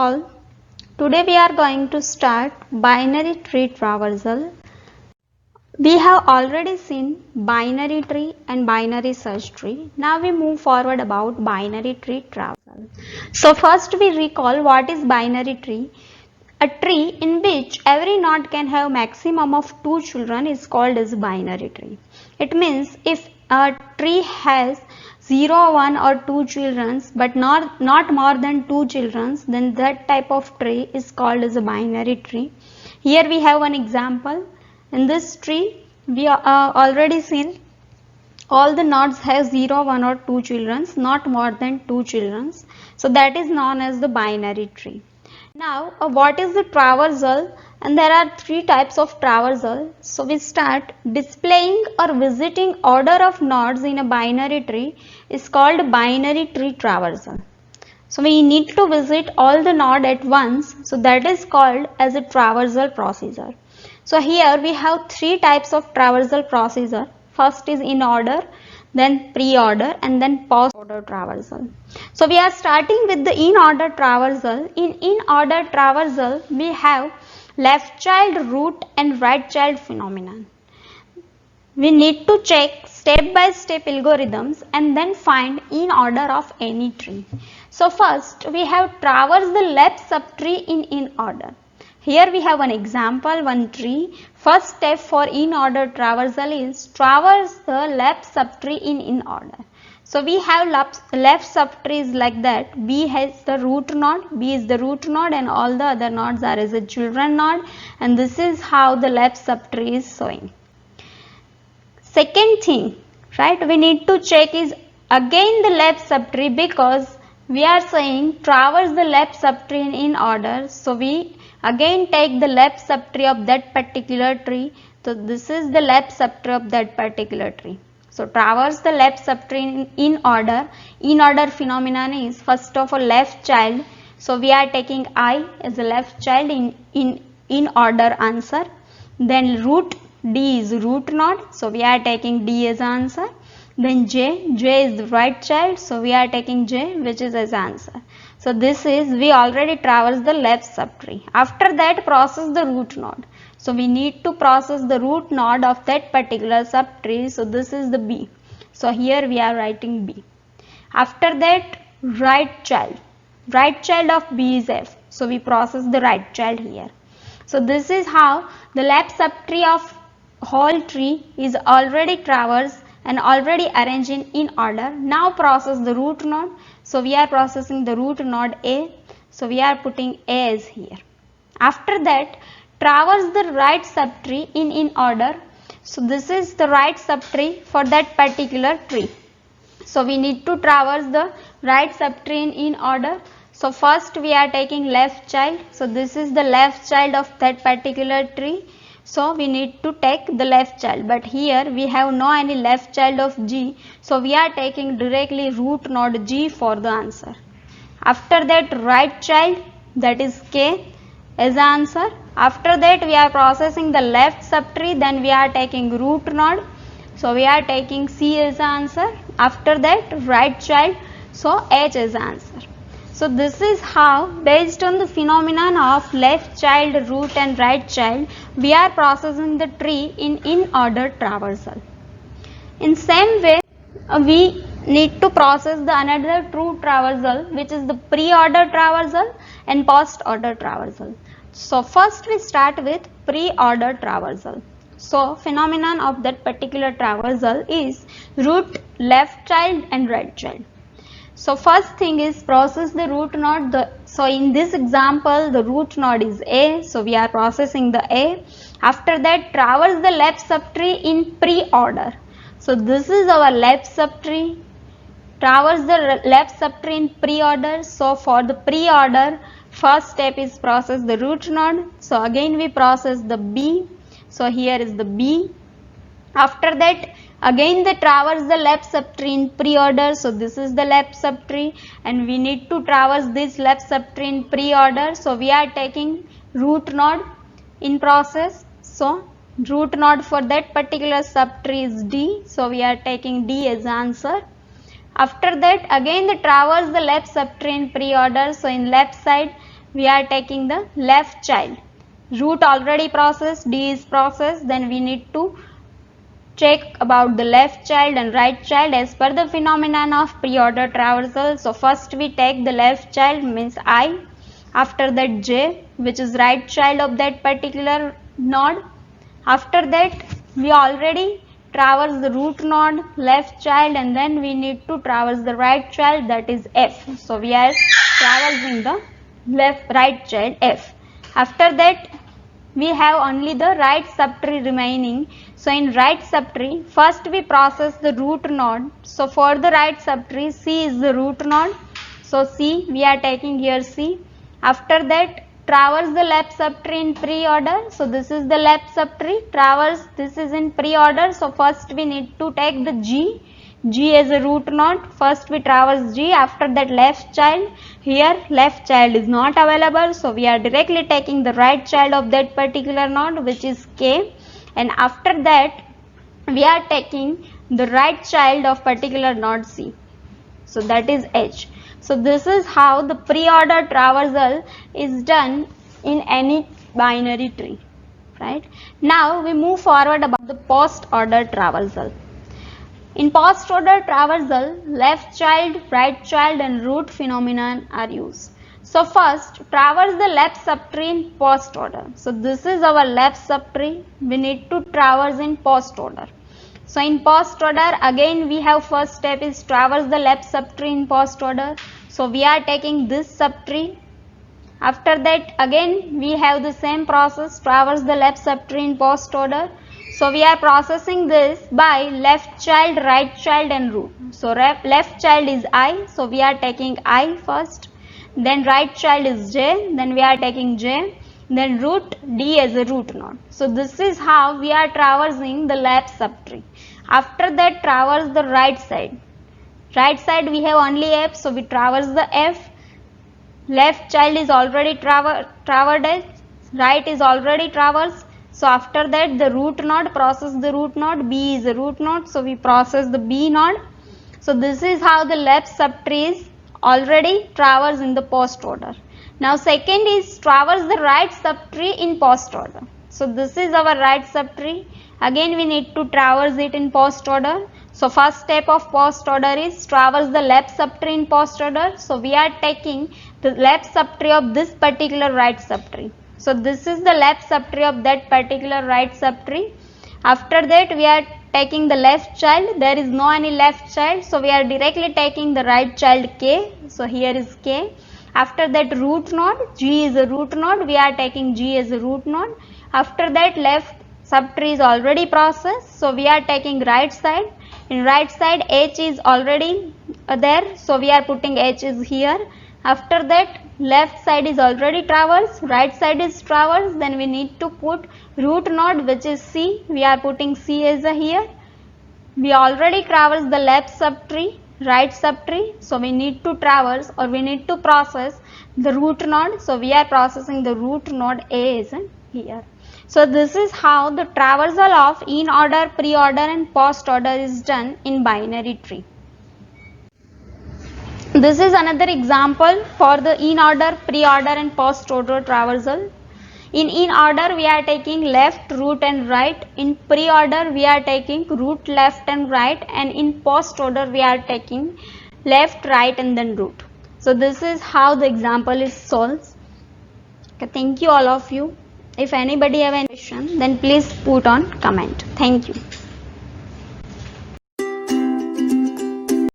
all, today we are going to start binary tree traversal. We have already seen binary tree and binary search tree. Now we move forward about binary tree traversal. So first we recall what is binary tree. A tree in which every node can have maximum of 2 children is called as binary tree. It means if a tree has 0, 1 or 2 children but not more than 2 children, then that type of tree is called as a binary tree. Here we have one example. In this tree we are already seen all the nodes have 0, 1 or 2 children, not more than 2 children. So that is known as the binary tree. Now what is the traversal? And there are 3 types of traversal. So we start displaying or visiting order of nodes in a binary tree is called binary tree traversal. So we need to visit all the node at once. So that is called as a traversal procedure. So here we have 3 types of traversal procedure. First is in order, then pre-order and then post-order traversal. So we are starting with the in-order traversal. In order traversal we have left child, root and right child phenomenon. We need to check step-by-step algorithms and then find in order of any tree. So first we have traverse the left subtree in order. Here we have an example, one tree. First step for in order traversal is traverse the left subtree in order. So we have left subtrees like that. B has the root node, B is the root node and all the other nodes are as a children node, and this is how the left subtree is showing. Second thing, right, we need to check is again the left subtree, because we are saying traverse the left subtree in order. So we again take the left subtree of that particular tree. So this is the left subtree of that particular tree. So traverse the left subtree in order. In order phenomenon is first of all left child. So we are taking I as a left child in order answer. Then root, D is root node. So we are taking D as answer. Then J is the right child. So we are taking J, which is as answer. So this is, we already traversed the left subtree. After that process the root node. So we need to process the root node of that particular subtree. So this is the B. So here we are writing B. After that right child. Right child of B is F. So we process the right child here. So this is how the left subtree of whole tree is already traversed and already arranged in order. Now process the root node. So we are processing the root node A. So we are putting A as here. After that traverse the right subtree in order. So this is the right subtree for that particular tree. So we need to traverse the right subtree in order. So first we are taking left child. So this is the left child of that particular tree. So we need to take the left child, but here we have no any left child of G. So we are taking directly root node G for the answer. After that right child, that is K as answer. After that we are processing the left subtree, then we are taking root node. So we are taking C as answer. After that right child, so H as answer. So this is how, based on the phenomenon of left child, root and right child, we are processing the tree in order traversal. In same way, we need to process the another true traversal, which is the pre-order traversal and post-order traversal. So first we start with pre-order traversal. So phenomenon of that particular traversal is root, left child and right child. So first thing is process the root node. So in this example the root node is A. So we are processing the A. After that traverse the left subtree in pre-order. So this is our left subtree. Traverse the left subtree in pre-order. So for the pre-order first step is process the root node. So again we process the B. So here is the B. After that again they traverse the left subtree in pre-order. So this is the left subtree and we need to traverse this left subtree in pre-order. So we are taking root node in process. So root node for that particular subtree is D. So we are taking D as answer. After that again they traverse the left subtree in pre-order. So in left side we are taking the left child. Root already processed, D is processed, then we need to check about the left child and right child as per the phenomenon of pre-order traversal. So first we take the left child, means I, after that J, which is right child of that particular node. After that we already traverse the root node, left child, and then we need to traverse the right child, that is F. So we are traversing the right child F. After that we have only the right subtree remaining. So in right subtree, first we process the root node. So for the right subtree, C is the root node. So C, we are taking here C. After that, traverse the left subtree in pre-order. So this is the left subtree, traverse, this is in pre-order. So first we need to take the G. G as a root node. First we traverse G, after that left child. Here left child is not available, so we are directly taking the right child of that particular node, which is K, and after that we are taking the right child of particular node C, so that is H. So this is how the pre-order traversal is done in any binary tree, right? Now we move forward about the post-order traversal. In post-order traversal, left child, right child and root phenomenon are used. So first, traverse the left subtree in post-order. So this is our left subtree. We need to traverse in post-order. So in post-order, again we have first step is traverse the left subtree in post-order. So we are taking this subtree. After that, again we have the same process, traverse the left subtree in post-order. So we are processing this by left child, right child and root. So left child is I, so we are taking I first. Then right child is J, then we are taking J. Then root D as a root node. So this is how we are traversing the left subtree. After that, traverse the right side. Right side we have only F, so we traverse the F. Left child is already traversed, right is already traversed. So after that the root node, process the root node, B is a root node, so we process the B node. So this is how the left subtree is already traversed in the post order. Now second is traverse the right subtree in post order. So this is our right subtree. Again we need to traverse it in post order. So first step of post order is traverse the left subtree in post order. So we are taking the left subtree of this particular right subtree. So this is the left subtree of that particular right subtree. After that we are taking the left child. There is no any left child, so we are directly taking the right child K. So here is K. After that root node, G is a root node, we are taking G as a root node. After that left subtree is already processed, so we are taking right side. In right side H is already there, so we are putting H is here. After that left side is already traversed, right side is traversed, then we need to put root node which is C, we are putting C as a here. We already traversed the left subtree, right subtree, so we need to traverse or we need to process the root node, so we are processing the root node A is in here. So this is how the traversal of in order, pre-order and post order is done in binary tree. This is another example for the in order, pre-order and post order traversal. In order we are taking left, root and right. In pre-order we are taking root, left and right, and in post order we are taking left, right and then root. So this is how the example is solved. Okay, thank you all of you. If anybody have any question, then please put on comment. Thank you.